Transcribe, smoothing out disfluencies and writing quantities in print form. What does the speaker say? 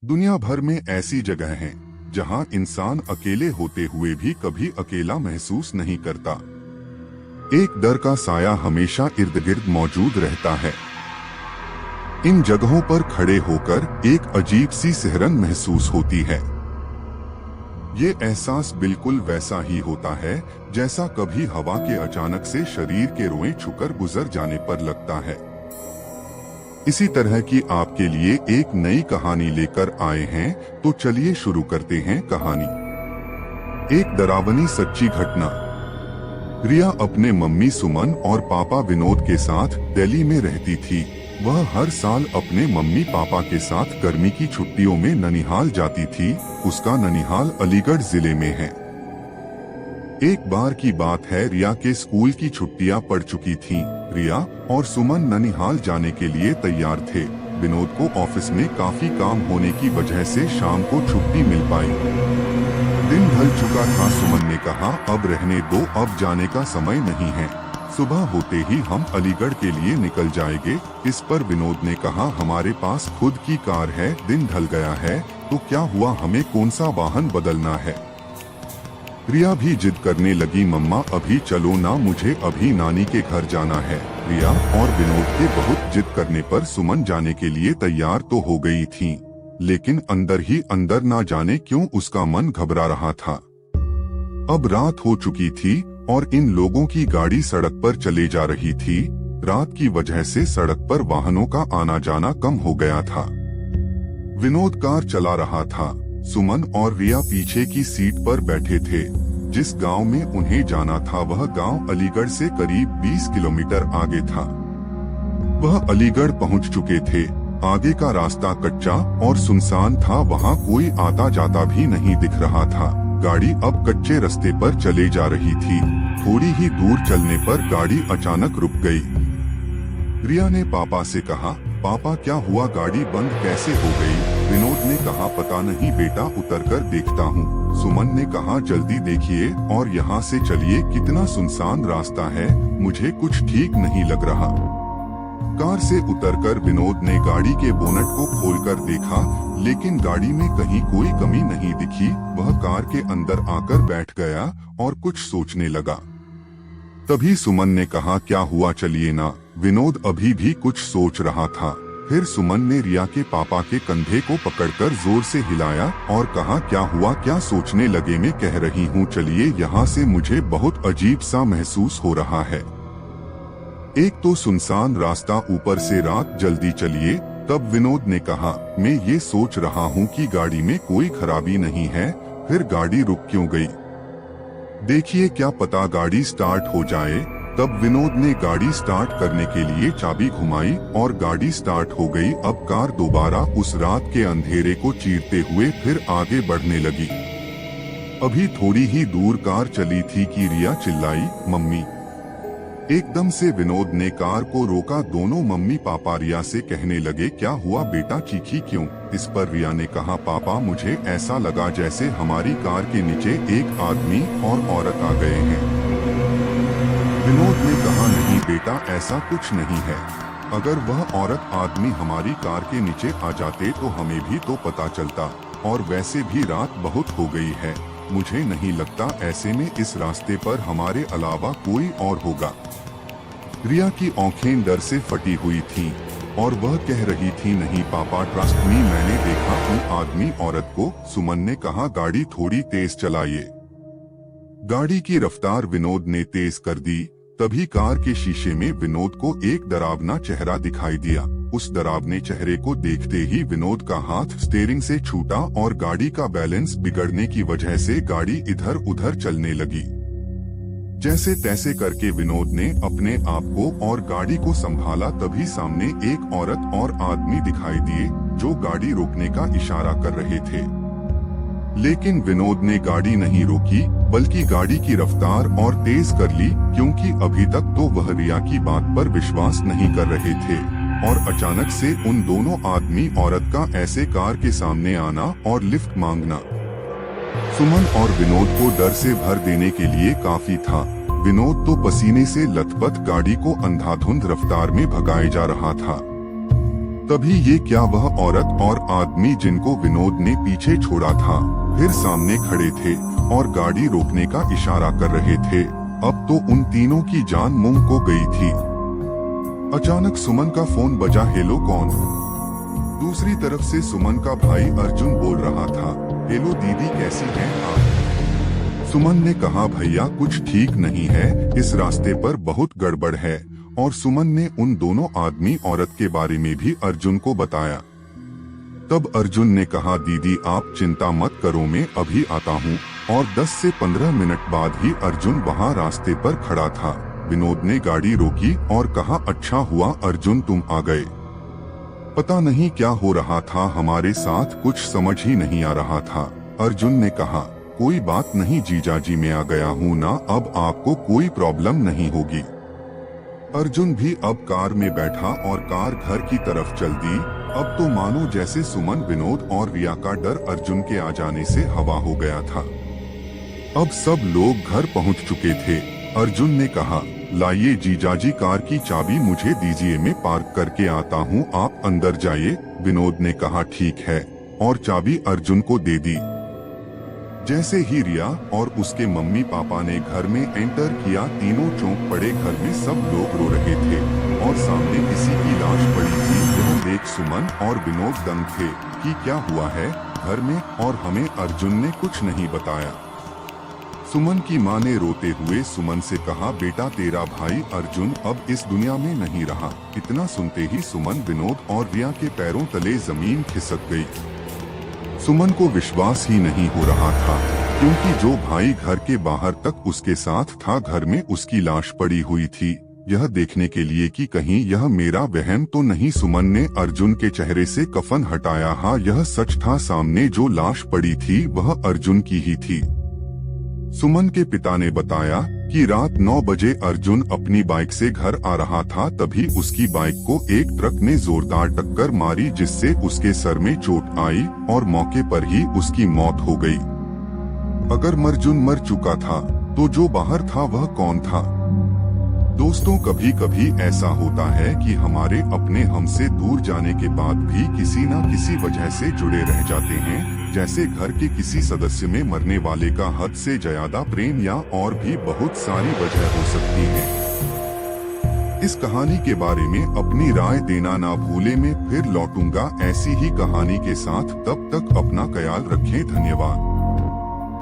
दुनिया भर में ऐसी जगह हैं जहां इंसान अकेले होते हुए भी कभी अकेला महसूस नहीं करता। एक डर का साया हमेशा इर्द गिर्द मौजूद रहता है। इन जगहों पर खड़े होकर एक अजीब सी सिहरन महसूस होती है। ये एहसास बिल्कुल वैसा ही होता है जैसा कभी हवा के अचानक से शरीर के रोएं छूकर गुजर जाने पर लगता है। इसी तरह की आपके लिए एक नई कहानी लेकर आए हैं, तो चलिए शुरू करते हैं कहानी। एक डरावनी सच्ची घटना। रिया अपने मम्मी सुमन और पापा विनोद के साथ दिल्ली में रहती थी। वह हर साल अपने मम्मी पापा के साथ गर्मी की छुट्टियों में ननिहाल जाती थी। उसका ननिहाल अलीगढ़ जिले में है। एक बार की बात है, रिया के स्कूल की छुट्टियां पड़ चुकी थीं। रिया और सुमन ननिहाल जाने के लिए तैयार थे। विनोद को ऑफिस में काफी काम होने की वजह से शाम को छुट्टी मिल पाई। दिन ढल चुका था। सुमन ने कहा, अब रहने दो, अब जाने का समय नहीं है। सुबह होते ही हम अलीगढ़ के लिए निकल जाएंगे। इस पर विनोद ने कहा, हमारे पास खुद की कार है, दिन ढल गया है तो क्या हुआ, हमें कौन सा वाहन बदलना है। रिया भी जिद करने लगी, मम्मा अभी चलो ना, मुझे अभी नानी के घर जाना है। रिया और विनोद के बहुत जिद करने पर सुमन जाने के लिए तैयार तो हो गई थी, लेकिन अंदर ही अंदर ना जाने क्यों उसका मन घबरा रहा था। अब रात हो चुकी थी और इन लोगों की गाड़ी सड़क पर चले जा रही थी। रात की वजह से सड़क पर वाहनों का आना जाना कम हो गया था। विनोद कार चला रहा था। सुमन और रिया पीछे की सीट पर बैठे थे। जिस गांव में उन्हें जाना था वह गांव अलीगढ़ से करीब 20 किलोमीटर आगे था। वह अलीगढ़ पहुंच चुके थे। आगे का रास्ता कच्चा और सुनसान था, वहां कोई आता जाता भी नहीं दिख रहा था। गाड़ी अब कच्चे रास्ते पर चले जा रही थी। थोड़ी ही दूर चलने पर गाड़ी अचानक रुक गई। रिया ने पापा से कहा, पापा क्या हुआ, गाड़ी बंद कैसे हो गई। विनोद ने कहा, पता नहीं बेटा, उतरकर देखता हूँ। सुमन ने कहा, जल्दी देखिए और यहाँ से चलिए, कितना सुनसान रास्ता है, मुझे कुछ ठीक नहीं लग रहा। कार से उतरकर विनोद ने गाड़ी के बोनट को खोलकर देखा, लेकिन गाड़ी में कहीं कोई कमी नहीं दिखी। वह कार के अंदर आकर बैठ गया और कुछ सोचने लगा। तभी सुमन ने कहा, क्या हुआ, चलिए ना। विनोद अभी भी कुछ सोच रहा था। फिर सुमन ने रिया के पापा के कंधे को पकड़कर जोर से हिलाया और कहा, क्या हुआ, क्या सोचने लगे, मैं कह रही हूँ चलिए, यहाँ से मुझे बहुत अजीब सा महसूस हो रहा है। एक तो सुनसान रास्ता, ऊपर से रात, जल्दी चलिए। तब विनोद ने कहा, मैं ये सोच रहा हूँ कि गाड़ी में कोई खराबी नहीं है, फिर गाड़ी रुक क्यों गई। देखिए, क्या पता गाड़ी स्टार्ट हो जाए। तब विनोद ने गाड़ी स्टार्ट करने के लिए चाबी घुमाई और गाड़ी स्टार्ट हो गई। अब कार दोबारा उस रात के अंधेरे को चीरते हुए फिर आगे बढ़ने लगी। अभी थोड़ी ही दूर कार चली थी कि रिया चिल्लाई, मम्मी। एकदम से विनोद ने कार को रोका। दोनों मम्मी पापा रिया से कहने लगे, क्या हुआ बेटा, चीखी क्यों। इस पर रिया ने कहा, पापा मुझे ऐसा लगा जैसे हमारी कार के नीचे एक आदमी और औरत आ गए हैं। विनोद ने कहा, नहीं बेटा, ऐसा कुछ नहीं है। अगर वह औरत आदमी हमारी कार के नीचे आ जाते तो हमें भी तो पता चलता, और वैसे भी रात बहुत हो गई है, मुझे नहीं लगता ऐसे में इस रास्ते पर हमारे अलावा कोई और होगा। रिया की आंखें डर से फटी हुई थीं और वह कह रही थी, नहीं पापा, ट्रस्ट मी, मैंने देखा उन आदमी औरत को। सुमन ने कहा, गाड़ी थोड़ी तेज चलाइए। गाड़ी की रफ्तार विनोद ने तेज कर दी। तभी कार के शीशे में विनोद को एक डरावना चेहरा दिखाई दिया। उस डरावने चेहरे को देखते ही विनोद का हाथ स्टीयरिंग से छूटा और गाड़ी का बैलेंस बिगड़ने की वजह से गाड़ी इधर उधर चलने लगी। जैसे तैसे करके विनोद ने अपने आप को और गाड़ी को संभाला। तभी सामने एक औरत और आदमी दिखाई दिए जो गाड़ी रोकने का इशारा कर रहे थे, लेकिन विनोद ने गाड़ी नहीं रोकी बल्कि गाड़ी की रफ्तार और तेज कर ली, क्योंकि अभी तक तो वह रिया की बात पर विश्वास नहीं कर रहे थे। और अचानक से उन दोनों आदमी औरत का ऐसे कार के सामने आना और लिफ्ट मांगना सुमन और विनोद को डर से भर देने के लिए काफी था। विनोद तो पसीने से लथपथ गाड़ी को अंधाधुंध रफ्तार में भगाए जा रहा था। तभी ये क्या वह औरत और आदमी जिनको विनोद ने पीछे छोड़ा था फिर सामने खड़े थे और गाड़ी रोकने का इशारा कर रहे थे। अब तो उन तीनों की जान मुंह को गई थी। अचानक सुमन का फोन बजा। हेलो कौन? दूसरी तरफ से सुमन का भाई अर्जुन बोल रहा था। हेलो दीदी, कैसी हैं आप? सुमन ने कहा भैया कुछ ठीक नहीं है, इस रास्ते पर बहुत गड़बड़ है। और सुमन ने उन दोनों आदमी औरत के बारे में भी अर्जुन को बताया। तब अर्जुन ने कहा दीदी आप चिंता मत करो, मैं अभी आता हूँ। और 10 से 15 मिनट बाद ही अर्जुन वहाँ रास्ते पर खड़ा था। विनोद ने गाड़ी रोकी और कहा अच्छा हुआ अर्जुन तुम आ गए। पता नहीं क्या हो रहा था हमारे साथ, कुछ समझ ही नहीं आ रहा था। अर्जुन ने कहा कोई बात नहीं जीजाजी, मैं आ गया हूँ ना, अब आपको कोई प्रॉब्लम नहीं होगी। अर्जुन भी अब कार में बैठा और कार घर की तरफ चल दी। अब तो मानो जैसे सुमन, विनोद और रिया का डर अर्जुन के आ जाने से हवा हो गया था। अब सब लोग घर पहुंच चुके थे। अर्जुन ने कहा लाइए जीजाजी कार की चाबी मुझे दीजिए, मैं पार्क करके आता हूँ, आप अंदर जाइए। विनोद ने कहा ठीक है और चाबी अर्जुन को दे दी। जैसे ही रिया और उसके मम्मी पापा ने घर में एंटर किया, तीनों चौंक पड़े। घर में सब लोग रो रहे थे और सामने किसी की लाश पड़ी थी। यह देख सुमन और विनोद दंग थे कि क्या हुआ है घर में, और हमें अर्जुन ने कुछ नहीं बताया। सुमन की मां ने रोते हुए सुमन से कहा बेटा तेरा भाई अर्जुन अब इस दुनिया में नहीं रहा। इतना सुनते ही सुमन, विनोद और रिया के पैरों तले जमीन खिसक गई। सुमन को विश्वास ही नहीं हो रहा था क्योंकि जो भाई घर के बाहर तक उसके साथ था, घर में उसकी लाश पड़ी हुई थी। यह देखने के लिए कि कहीं यह मेरा वहम तो नहीं। सुमन ने अर्जुन के चेहरे से कफन हटाया। हाँ यह सच था, सामने जो लाश पड़ी थी वह अर्जुन की ही थी। सुमन के पिता ने बताया कि रात 9 बजे अर्जुन अपनी बाइक से घर आ रहा था, तभी उसकी बाइक को एक ट्रक ने जोरदार टक्कर मारी जिससे उसके सर में चोट आई और मौके पर ही उसकी मौत हो गई। अगर अर्जुन मर चुका था तो जो बाहर था वह कौन था? दोस्तों कभी कभी ऐसा होता है कि हमारे अपने हमसे दूर जाने के बाद भी किसी न किसी वजह से जुड़े रह जाते हैं, जैसे घर के किसी सदस्य में मरने वाले का हद से ज्यादा प्रेम, या और भी बहुत सारी वजह हो सकती है। इस कहानी के बारे में अपनी राय देना ना भूले। मैं फिर लौटूंगा ऐसी ही कहानी के साथ, तब तक अपना ख्याल रखें। धन्यवाद।